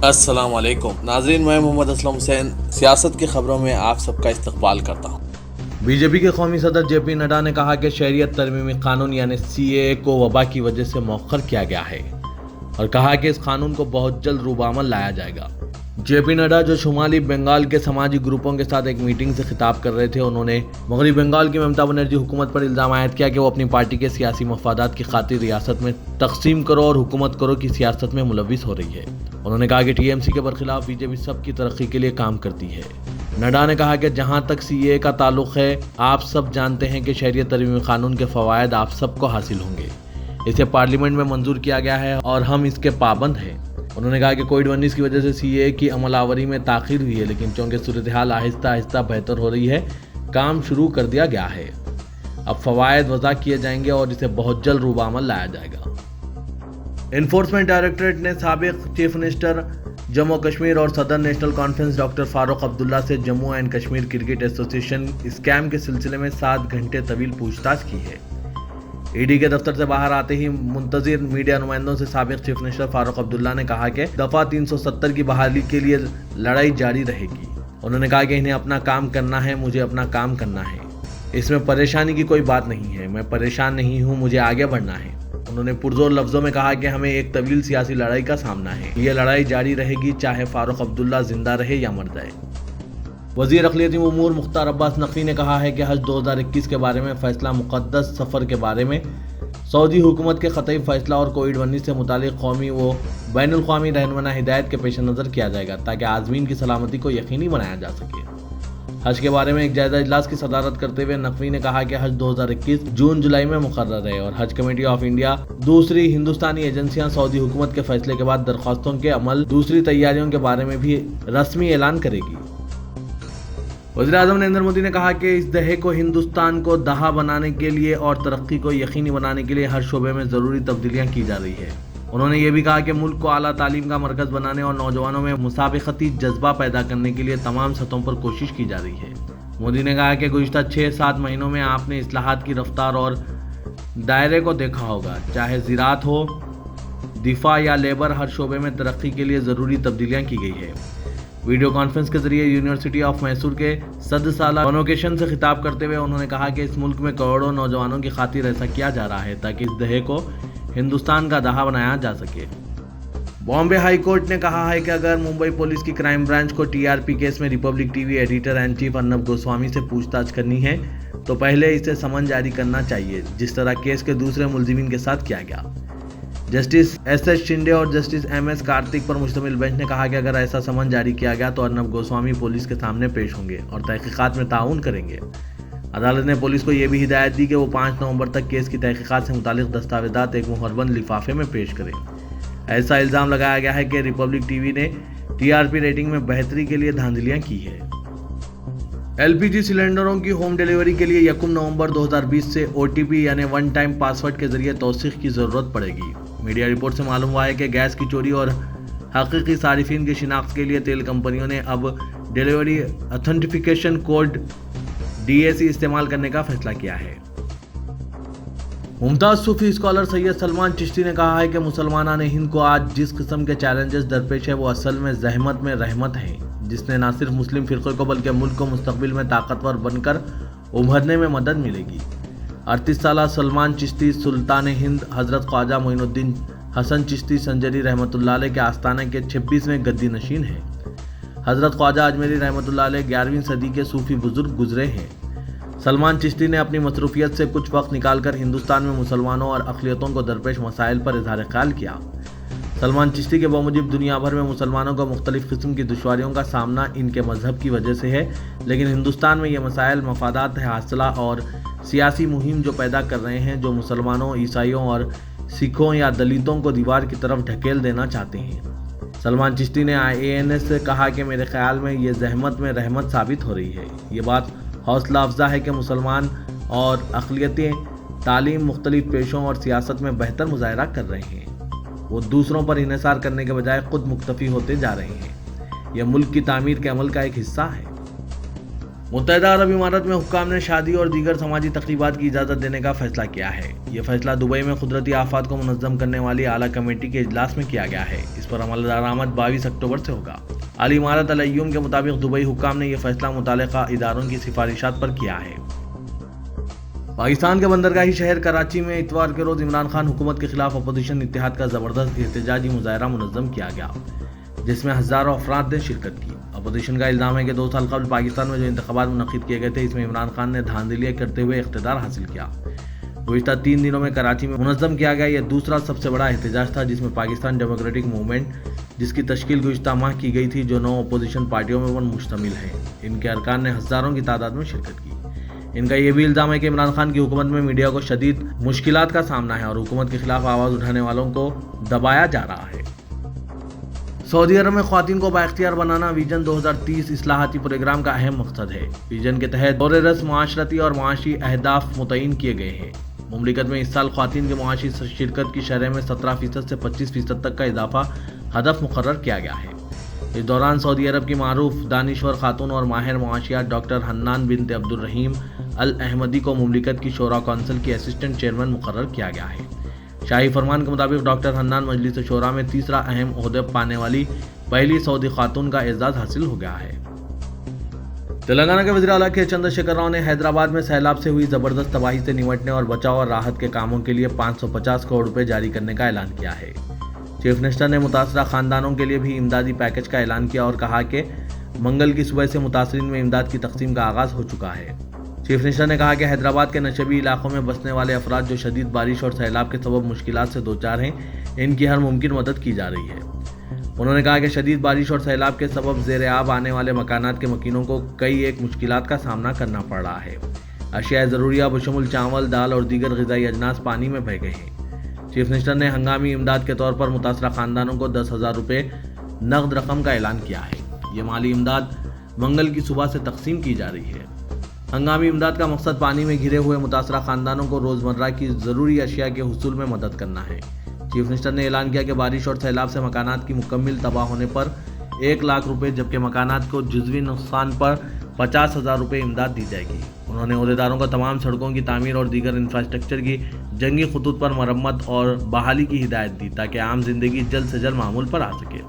السلام علیکم ناظرین، میں محمد اسلم حسین سیاست کی خبروں میں آپ سب کا استقبال کرتا ہوں۔ بی جے پی کے قومی صدر جے پی نڈا نے کہا کہ شہریت ترمیمی قانون یعنی سی اے اے کو وبا کی وجہ سے مؤخر کیا گیا ہے اور کہا کہ اس قانون کو بہت جلد روب عمل لایا جائے گا۔ جے پی نڈا جو شمالی بنگال کے سماجی گروپوں کے ساتھ ایک میٹنگ سے خطاب کر رہے تھے، انہوں نے مغربی بنگال کی ممتا بنرجی حکومت پر الزام عائد کیا کہ وہ اپنی پارٹی کے سیاسی مفادات کی خاطر ریاست میں تقسیم کرو اور حکومت کرو کی سیاست میں ملوث ہو رہی ہے۔ انہوں نے کہا کہ ٹی ایم سی کے برخلاف بی جے پی سب کی ترقی کے لیے کام کرتی ہے۔ نڈا نے کہا کہ جہاں تک سی اے کا تعلق ہے، آپ سب جانتے ہیں کہ شہریت ترمیمی قانون کے فوائد آپ سب کو حاصل ہوں گے۔ اسے پارلیمنٹ میں منظور کیا گیا ہے اور ہم اس کے پابند ہیں۔ انہوں نے کہا کہ کووڈ-19 کی وجہ سے سی اے کی عمل آوری میں تاخیر ہوئی ہے، لیکن چونکہ صورتحال آہستہ آہستہ بہتر ہو رہی ہے، کام شروع کر دیا گیا ہے۔ اب فوائد وضع کیے جائیں گے اور اسے بہت جلد روب عمل لایا جائے گا۔ انفورسمنٹ ڈائریکٹوریٹ نے سابق چیف منسٹر جموں کشمیر اور صدر national conference doctor Farooq Abdullah سے جموں اینڈ کشمیر کرکٹ ایسوسی ایشن اسکیم کے سلسلے میں 7 گھنٹے طویل پوچھ تاچھ کی ہے۔ ای ڈی کے دفتر سے باہر آتے ہی منتظر میڈیا نمائندوں سے سابق چیف منسٹر فاروق عبداللہ نے کہا کہ دفعہ 370 کی بحالی کے لیے لڑائی جاری رہے گی۔ انہوں نے کہا کہ انہیں اپنا کام کرنا ہے، مجھے اپنا کام کرنا ہے، اس میں پریشانی کی کوئی بات نہیں ہے، میں پریشان نہیں ہوں، مجھے آگے بڑھنا ہے۔ انہوں نے پرزور لفظوں میں کہا کہ ہمیں ایک طویل سیاسی لڑائی کا سامنا ہے، یہ لڑائی جاری رہے گی چاہے فاروق عبداللہ زندہ رہے یا مر جائے۔ وزیر اقلیتی امور مختار عباس نقوی نے کہا ہے کہ حج 2021 کے بارے میں فیصلہ مقدس سفر کے بارے میں سعودی حکومت کے قطعی فیصلہ اور کووڈ-19 سے متعلق قومی و بین الاقوامی رہنما ہدایت کے پیش نظر کیا جائے گا تاکہ عازمین کی سلامتی کو یقینی بنایا جا سکے۔ حج کے بارے میں ایک جائزہ اجلاس کی صدارت کرتے ہوئے نقوی نے کہا کہ حج 2021 جون جولائی میں مقرر ہے اور حج کمیٹی آف انڈیا دوسری ہندوستانی ایجنسیاں سعودی حکومت کے فیصلے کے بعد درخواستوں کے عمل دوسری تیاریوں کے بارے میں بھی رسمی اعلان کرے گی۔ وزیر اعظم نریندر مودی نے کہا کہ اس دہے کو ہندوستان کو دہا بنانے کے لیے اور ترقی کو یقینی بنانے کے لیے ہر شعبے میں ضروری تبدیلیاں کی جا رہی ہے۔ انہوں نے یہ بھی کہا کہ ملک کو اعلیٰ تعلیم کا مرکز بنانے اور نوجوانوں میں مسابقتی جذبہ پیدا کرنے کے لیے تمام سطحوں پر کوشش کی جا رہی ہے۔ مودی نے کہا کہ گزشتہ 6-7 مہینوں میں آپ نے اصلاحات کی رفتار اور دائرے کو دیکھا ہوگا، چاہے زراعت ہو، دفاع یا لیبر، ہر شعبے میں ترقی کے لیے ضروری تبدیلیاں کی گئی ہے۔ ویڈیو کانفرنس کے ذریعے یونیورسٹی آف میسور کے 100 سالہ کنوکیشن سے خطاب کرتے ہوئے انہوں نے کہا کہ اس ملک میں کروڑوں نوجوانوں کی خاطر ایسا کیا جا رہا ہے تاکہ اس دہے کو ہندوستان کا دہا بنایا جا سکے۔ بامبے ہائی کورٹ نے کہا ہے کہ اگر ممبئی پولیس کی کرائم برانچ کو ٹی آر پی کیس میں republic T V editor in chief Arnab Goswami سے پوچھ تاچھ کرنی ہے تو پہلے اسے سمن جاری کرنا چاہیے، جس طرح کیس کے دوسرے ملزمین کے ساتھ کیا گیا۔ جسٹس ایس ایس شنڈے اور جسٹس ایم ایس کارتک پر مشتمل بینچ نے کہا کہ اگر ایسا سمن جاری کیا گیا تو ارنب گوسوامی پولیس کے سامنے پیش ہوں گے اور تحقیقات میں تعاون کریں گے۔ عدالت نے پولیس کو یہ بھی ہدایت دی کہ وہ 5 نومبر تک کیس کی تحقیقات سے متعلق دستاویزات ایک مہربند لفافے میں پیش کرے۔ ایسا الزام لگایا گیا ہے کہ ریپبلک ٹی وی نے ٹی آر پی ریٹنگ میں بہتری کے لیے دھاندلیاں کی ہے۔ ایل پی جی سلنڈروں کی ہوم ڈیلیوری کے لیے 1 نومبر 2020 سے او ٹی پی یعنی ون ٹائم پاسورڈ کے ذریعے توثیق کی ضرورت پڑے گی۔ میڈیا رپورٹ سے معلوم ہوا ہے کہ گیس کی چوری اور حقیقی صارفین کی شناخت کے لیے تیل کمپنیوں نے اب ڈیلیوری اتھینٹیفیکیشن کوڈ DAC استعمال کرنے کا فیصلہ کیا ہے۔ ممتاز صوفی اسکالر سید سلمان چشتی نے کہا ہے کہ مسلمانان ہند کو آج جس قسم کے چیلنجز درپیش ہے وہ اصل میں زحمت میں رحمت ہیں، جس نے نہ صرف مسلم فرقے کو بلکہ ملک کو مستقبل میں طاقتور بن کر ابھرنے میں مدد ملے گی۔ 38 سالہ سلمان چشتی سلطان ہند حضرت خواجہ معین الدین حسن چشتی سنجری رحمۃ اللہ علیہ کے آستانہ کے 26ویں گدی نشین ہیں۔ حضرت خواجہ اجمیری رحمۃ اللہ علیہ 11ویں صدی کے صوفی بزرگ گزرے ہیں۔ سلمان چشتی نے اپنی مصروفیت سے کچھ وقت نکال کر ہندوستان میں مسلمانوں اور اقلیتوں کو درپیش مسائل پر اظہار خیال کیا۔ سلمان چشتی کے بموجب دنیا بھر میں مسلمانوں کو مختلف قسم کی دشواریوں کا سامنا ان کے مذہب کی وجہ سے ہے، لیکن ہندوستان میں یہ مسائل مفادات حاصلہ اور سیاسی مہم جو پیدا کر رہے ہیں جو مسلمانوں، عیسائیوں اور سکھوں یا دلتوں کو دیوار کی طرف ڈھکیل دینا چاہتے ہیں۔ سلمان چشتی نے IANS سے کہا کہ میرے خیال میں یہ زحمت میں رحمت ثابت ہو رہی ہے۔ یہ بات حوصلہ افزا ہے کہ مسلمان اور اقلیتیں تعلیم، مختلف پیشوں اور سیاست میں بہتر مظاہرہ کر رہے ہیں۔ وہ دوسروں پر انحصار کرنے کے بجائے خود مکتفی ہوتے جا رہے ہیں۔ یہ ملک کی تعمیر کے عمل کا ایک حصہ ہے۔ متحدہ عرب امارات میں حکام نے شادی اور دیگر سماجی تقریبات کی اجازت دینے کا فیصلہ کیا ہے۔ یہ فیصلہ دبئی میں قدرتی آفات کو منظم کرنے والی اعلیٰ کمیٹی کے اجلاس میں کیا گیا ہے۔ اس پر عمل درآمد 22 اکتوبر سے ہوگا۔ اعلی امارت العیوم کے مطابق دبئی حکام نے یہ فیصلہ متعلقہ اداروں کی سفارشات پر کیا ہے۔ پاکستان کے بندرگاہی شہر کراچی میں اتوار کے روز عمران خان حکومت کے خلاف اپوزیشن اتحاد کا زبردست احتجاجی مظاہرہ منظم کیا گیا، جس میں ہزاروں افراد نے شرکت کی۔ اپوزیشن کا الزام ہے کہ 2 سال قبل پاکستان میں جو انتخابات منعقد کیے گئے تھے، اس میں عمران خان نے دھاندلیاں کرتے ہوئے اقتدار حاصل کیا۔ گزشتہ 3 دنوں میں کراچی میں منظم کیا گیا یہ دوسرا سب سے بڑا احتجاج تھا، جس میں پاکستان ڈیموکریٹک موومنٹ، جس کی تشکیل گزشتہ ماہ کی گئی تھی، جو 9 اپوزیشن پارٹیوں پر مشتمل ہے، ان کے ارکان نے ہزاروں کی تعداد میں شرکت کی۔ ان کا یہ بھی الزام ہے کہ عمران خان کی حکومت میں میڈیا کو شدید مشکلات کا سامنا ہے اور حکومت کے خلاف آواز اٹھانے والوں کو دبایا جا رہا ہے۔ سعودی عرب میں خواتین کو بااختیار بنانا ویژن 2030 اصلاحاتی پروگرام کا اہم مقصد ہے۔ ویژن کے تحت دور رس معاشرتی اور معاشی اہداف متعین کیے گئے ہیں۔ مملکت میں اس سال خواتین کی معاشی شرکت کی شرح میں 17% سے 25% تک کا اضافہ ہدف مقرر کیا گیا ہے۔ اس دوران سعودی عرب کی معروف دانشور خاتون اور ماہر معاشیات ڈاکٹر حنان بنت عبد الرحیم الاحمدی کو مملکت کی شورا کونسل کی اسسٹنٹ چیئرمین مقرر کیا گیا ہے۔ شاہی فرمان کے مطابق ڈاکٹر حنان مجلس شورا میں تیسرا اہم عہدہ پانے والی پہلی سعودی خاتون کا اعزاز حاصل ہو گیا ہے۔ تلنگانہ کے وزیر اعلیٰ کے چندر شیکھر راؤ نے حیدرآباد میں سیلاب سے ہوئی زبردست تباہی سے نمٹنے اور بچاؤ اور راحت کے کاموں کے لیے 550 کروڑ روپے جاری کرنے کا اعلان کیا ہے۔ چیف منسٹر نے متاثرہ خاندانوں کے لیے بھی امدادی پیکج کا اعلان کیا اور کہا کہ منگل کی صبح سے متاثرین میں امداد کی تقسیم کا آغاز ہو چکا ہے۔ چیف منسٹر نے کہا کہ حیدرآباد کے نشیبی علاقوں میں بسنے والے افراد جو شدید بارش اور سیلاب کے سبب مشکلات سے دوچار ہیں، ان کی ہر ممکن مدد کی جا رہی ہے۔ انہوں نے کہا کہ شدید بارش اور سیلاب کے سبب زیر آب آنے والے مکانات کے مکینوں کو کئی ایک مشکلات کا سامنا کرنا پڑ رہا ہے۔ اشیاء ضروریہ بشمول چاول، دال اور دیگر غذائی اجناس پانی میں بہہ گئے ہیں۔ چیف منسٹر نے ہنگامی امداد کے طور پر متاثرہ خاندانوں کو 10,000 روپے نقد رقم کا اعلان کیا ہے۔ یہ مالی امداد منگل کی صبح سے تقسیم کی جا رہی ہے۔ ہنگامی امداد کا مقصد پانی میں گھرے ہوئے متاثرہ خاندانوں کو روزمرہ کی ضروری اشیاء کے حصول میں مدد کرنا ہے۔ چیف منسٹر نے اعلان کیا کہ بارش اور سیلاب سے مکانات کی مکمل تباہ ہونے پر 1 لاکھ روپے، جبکہ مکانات کو جزوی نقصان پر 50,000 روپے امداد دی جائے گی۔ انہوں نے عہدیداروں کو تمام سڑکوں کی تعمیر اور دیگر انفراسٹرکچر کی جنگی خطوط پر مرمت اور بحالی کی ہدایت دی تاکہ عام زندگی جلد سے جلد معمول پر آ سکے۔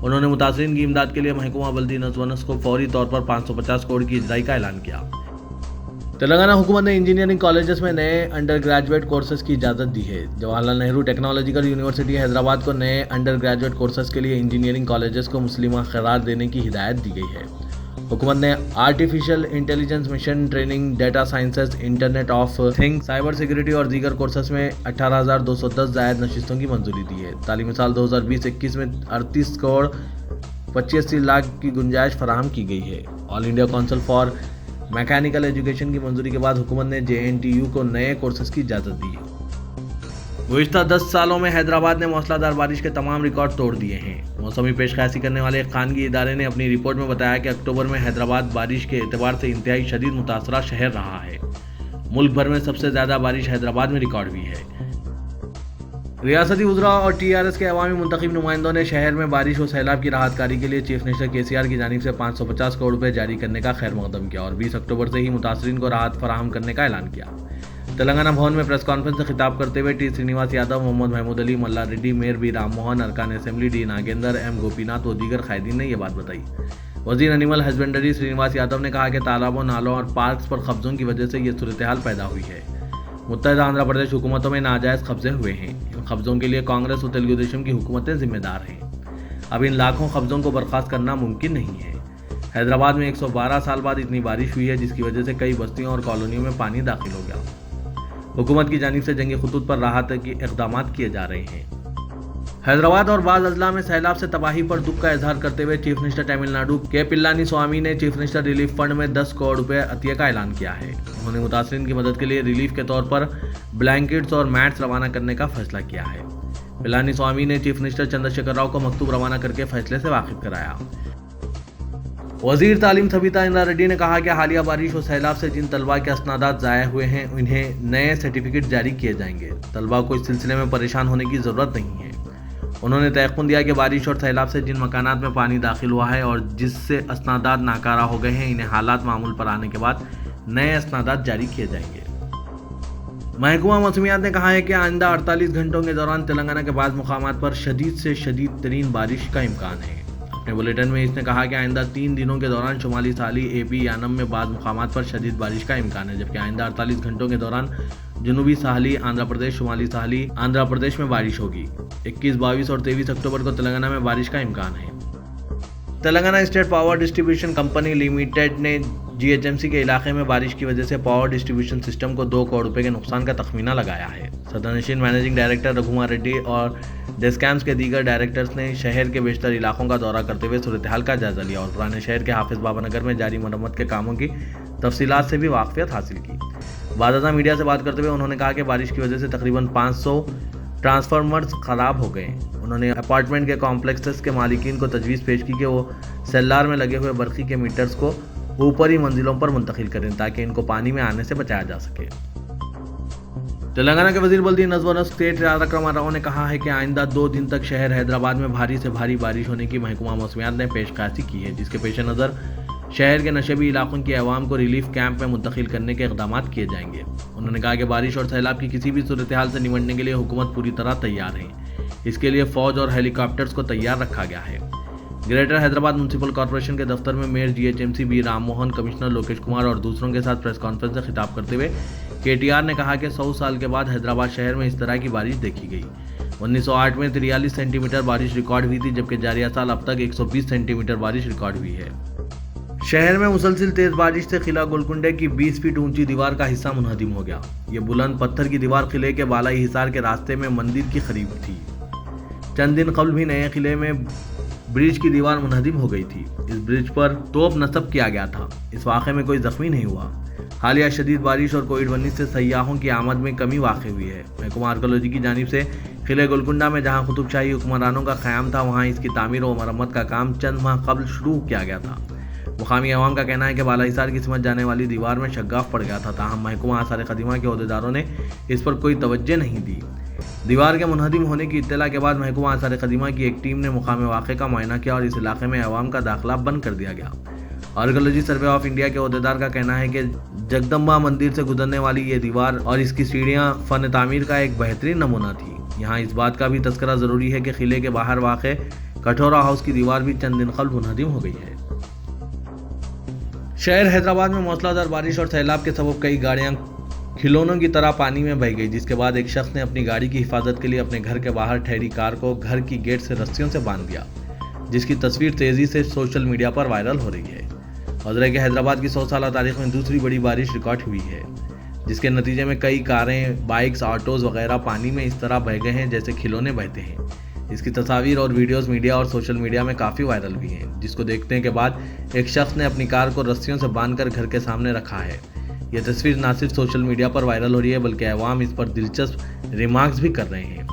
انہوں نے متاثرین کی امداد کے لیے محکمہ بلدی نظم و نسق کو فوری طور پر 550 کروڑ کی اجرائی کا اعلان کیا۔ تلنگانہ حکومت نے انجینئرنگ کالجز میں نئے انڈر گریجویٹ کورسز کی اجازت دی ہے۔ جواہر لال نہرو ٹیکنالوجیکل یونیورسٹی حیدرآباد کو نئے انڈر گریجویٹ کورسز کے لیے انجینئرنگ کالجز کو مسلمہ قرار دینے کی ہدایت دی گئی ہے۔ حکومت نے artificial intelligence, machine training, data sciences, internet of things, cyber security اور دیگر کورسز میں 18,210 زائد نشستوں کی منظوری دی ہے۔ تعلیمی سال 2020-21 میں 38 کروڑ 85 لاکھ کی گنجائش فراہم کی گئی ہے۔ All India council for mechanical education کی منظوری کے بعد حکومت نے JNTU کو نئے کورسز کی اجازت دی ہے۔ گزشتہ 10 سالوں میں حیدرآباد نے موسلادھار بارش کے تمام ریکارڈ توڑ دیے ہیں۔ موسمی پیش قیاسی کرنے والے ایک خانگی ادارے نے اپنی رپورٹ میں بتایا کہ اکتوبر میں حیدرآباد بارش کے اعتبار سے انتہائی شدید متاثرہ شہر رہا ہے۔ ملک بھر میں سب سے زیادہ بارش حیدرآباد میں ریکارڈ ہوئی ہے۔ ریاستی وزراء اور TRS کے عوامی منتخب نمائندوں نے شہر میں بارش و سیلاب کی راحت کاری کے لیے چیف منسٹر KCR کی جانب سے 550 کروڑ روپے جاری کرنے کا خیر مقدم کیا اور 20 اکتوبر سے ہی متاثرین کو راحت فراہم کرنے کا اعلان کیا۔ تلنگانہ بھون میں پریس کانفرنس سے خطاب کرتے ہوئے T سرینواس یادو، محمد محمود علی، ملا ریڈی، میئر بی رام موہن، ارکان assembly D Nagender, M Gopinath و دیگر قائدین نے یہ بات بتائی۔ وزیر اینیمل ہسبینڈری سرینواس یادو نے کہا کہ تالابوں، نالوں اور پارکس پر قبضوں کی وجہ سے یہ صورتحال پیدا ہوئی ہے۔ متحدہ آندھرا پردیش حکومتوں میں ناجائز قبضے ہوئے ہیں۔ ان قبضوں کے لیے کانگریس اور تلگو دیشم کی حکومتیں ذمہ دار ہیں۔ اب ان لاکھوں قبضوں کو برخاست کرنا ممکن نہیں ہے۔ حیدرآباد میں 112 سال بعد اتنی بارش ہوئی ہے، جس کی وجہ سے کئی بستیوں اور کالونیوں میں پانی داخل ہو گیا۔ حکومت کی جانب سے جنگی خطوط پر راحت کے اقدامات کیے جا رہے ہیں۔ حیدرآباد اور بعض اضلاع میں سیلاب سے تباہی پر دکھ کا اظہار کرتے ہوئے چیف منسٹر تمل ناڈو کے پلانی سوامی نے چیف منسٹر ریلیف فنڈ میں 10 کروڑ روپے عطیہ کا اعلان کیا ہے۔ انہوں نے متاثرین کی مدد کے لیے ریلیف کے طور پر بلینکٹس اور میٹس روانہ کرنے کا فیصلہ کیا ہے۔ پلانی سوامی نے چیف منسٹر چندر شیکھر راؤ کو مکتوب روانہ کر کے فیصلے سے واقف کرایا۔ وزیر تعلیم سبیتا اندرا ریڈی نے کہا کہ حالیہ بارش و سیلاب سے جن طلباء کے اسنادات ضائع ہوئے ہیں، انہیں نئے سرٹیفکیٹ جاری کیے جائیں گے۔ طلباء کو اس سلسلے میں پریشان ہونے کی ضرورت نہیں ہے۔ انہوں نے تیقن دیا کہ بارش اور سیلاب سے جن مکانات میں پانی داخل ہوا ہے اور جس سے اسنادات ناکارہ ہو گئے ہیں، انہیں حالات معمول پر آنے کے بعد نئے اسنادات جاری کیے جائیں گے۔ محکمہ موسمیات نے کہا ہے کہ آئندہ 48 گھنٹوں کے دوران تلنگانہ کے بعض مقامات پر شدید سے شدید ترین بارش کا امکان ہے۔ اپنے بلیٹن میں اس نے کہا کہ آئندہ 3 دنوں کے دوران شمالی ساحلی اے پی یانم میں بعض مقامات پر شدید بارش کا امکان ہے، جبکہ آئندہ 48 گھنٹوں کے دوران جنوبی ساحلی آندھرا پردیش، شمالی ساحلی آندھرا پردیش میں بارش ہوگی۔ 21، 22 اور 23 اکتوبر کو تلنگانہ میں بارش کا امکان ہے۔ Telangana state power distribution company limited نے GHMC کے علاقے میں بارش کی وجہ سے پاور ڈسٹریبیوشن سسٹم کو 2 کروڑ روپے کے نقصان کا تخمینہ لگایا ہے۔ صدر نشین مینیجنگ ڈائریکٹر رگھومار ریڈی اور ڈسکامس کے دیگر ڈائریکٹرز نے شہر کے بیشتر علاقوں کا دورہ کرتے ہوئے صورتحال کا جائزہ لیا اور پرانے شہر کے حافظ بابا نگر میں جاری مرمت کے کاموں کی تفصیلات سے بھی واقفیت حاصل کی۔ بعد ازاں میڈیا سے بات کرتے ہوئے انہوں نے کہا کہ بارش کی وجہ سے تقریباً 500 ٹرانسفارمرز خراب ہو گئے ہیں۔ انہوں نے اپارٹمنٹ کے کمپلیکسز کے مالکین کو تجویز پیش کی کہ وہ سیلار میں لگے ہوئے برقی کے میٹرز کو اوپری منزلوں پر منتقل کریں تاکہ ان کو پانی میں آنے سے بچایا جا سکے۔ تلنگانہ کے وزیر بلدی نظم و نسق کے تارک راما راؤ نے کہا ہے کہ آئندہ 2 دن تک شہر حیدرآباد میں بھاری سے بھاری بارش ہونے کی محکمہ موسمیات نے پیش قیاسی کی ہے، جس کے پیش نظر شہر کے نشیبی علاقوں کی عوام کو ریلیف کیمپ میں منتقل کرنے کے اقدامات کیے جائیں گے۔ انہوں نے کہا کہ بارش اور سیلاب کی کسی بھی صورتحال سے نمٹنے کے لیے حکومت پوری طرح تیار ہے۔ اس کے لیے فوج اور ہیلی کاپٹرز کو تیار رکھا گیا ہے۔ گریٹر حیدرآباد میونسپل کارپوریشن کے دفتر میں mayor GHMC B Ram Mohan, commissioner Lokesh Kumar اور دوسروں کے ساتھ پریس کانفرنس سے خطاب کرتے ہوئے KTR نے کہا کہ 100 سال کے بعد حیدرآباد شہر میں اس طرح کی بارش دیکھی گئی۔ 1908 میں 43 سینٹی میٹر بارش ریکارڈ ہوئی تھی، جبکہ جاریہ سال اب تک 120 سینٹی میٹر بارش ریکارڈ ہوئی ہے۔ شہر میں مسلسل تیز بارش سے قلعہ گولکنڈے کی 20 فٹ اونچی دیوار کا حصہ منہدم ہو گیا۔ یہ بلند پتھر کی دیوار قلعے کے بالائی حصار کے راستے میں مندر کے قریب تھی۔ چند دن قبل بھی نئے قلعے میں برج کی دیوار منہدم ہو گئی تھی۔ اس برج پر توپ نصب کیا گیا تھا۔ اس واقعے میں کوئی زخمی نہیں ہوا۔ حالیہ شدید بارش اور کووڈ-19 سے سیاحوں کی آمد میں کمی واقع ہوئی ہے۔ محکمہ آرکیالوجی کی جانب سے قلعہ گولکنڈہ میں جہاں قطب شاہی حکمرانوں کا قیام تھا، وہاں اس کی تعمیر و مرمت کا کام چند ماہ قبل شروع کیا گیا تھا۔ مقامی عوام کا کہنا ہے کہ بالا حصار کی سمت جانے والی دیوار میں شگاف پڑ گیا تھا، تاہم محکمہ آثار قدیمہ کے عہدیداروں نے اس پر کوئی توجہ نہیں دی۔ دیوار کے منہدم ہونے کی اطلاع کے بعد محکمہ آثار قدیمہ کی ایک ٹیم نے مقام واقعے کا معائنہ کیا اور اس علاقے میں عوام کا داخلہ بند کر دیا گیا۔ آرکیالوجی سروے آف انڈیا کے عہدیدار کا کہنا ہے کہ جگدمبا مندر سے گزرنے والی یہ دیوار اور اس کی سیڑھیاں فن تعمیر کا ایک بہترین نمونہ تھی۔ یہاں اس بات کا بھی تذکرہ ضروری ہے کہ قلعے کے باہر واقع کٹھورا ہاؤس کی دیوار بھی چند دن قبل منہدم ہو گئی ہے۔ شہر حیدرآباد میں موسلا دھار بارش اور سیلاب کے سبب کئی گاڑیاں کھلونوں کی طرح پانی میں بہہ گئی، جس کے بعد ایک شخص نے اپنی گاڑی کی حفاظت کے لیے اپنے گھر کے باہر ٹھہری کار کو گھر کی گیٹ سے رسیوں سے باندھ دیا، جس کی تصویر تیزی سے سوشل میڈیا پر وائرل ہو رہی ہے۔ حضرت کہ حیدرآباد کی 100 سالہ تاریخ میں دوسری بڑی بارش ریکارڈ ہوئی ہے، جس کے نتیجے میں کئی کاریں، بائکس، آٹوز وغیرہ پانی میں اس طرح بہہ گئے ہیں جیسے کھلونے بہتے ہیں۔ اس کی تصاویر اور ویڈیوز میڈیا اور سوشل میڈیا میں کافی وائرل ہوئی ہیں، جس کو دیکھنے کے بعد ایک شخص نے اپنی کار کو رسیوں سے باندھ کر گھر کے سامنے رکھا ہے۔ یہ تصویر نہ صرف سوشل میڈیا پر وائرل ہو رہی ہے بلکہ عوام اس پر دلچسپ ریمارکس بھی کر رہے ہیں۔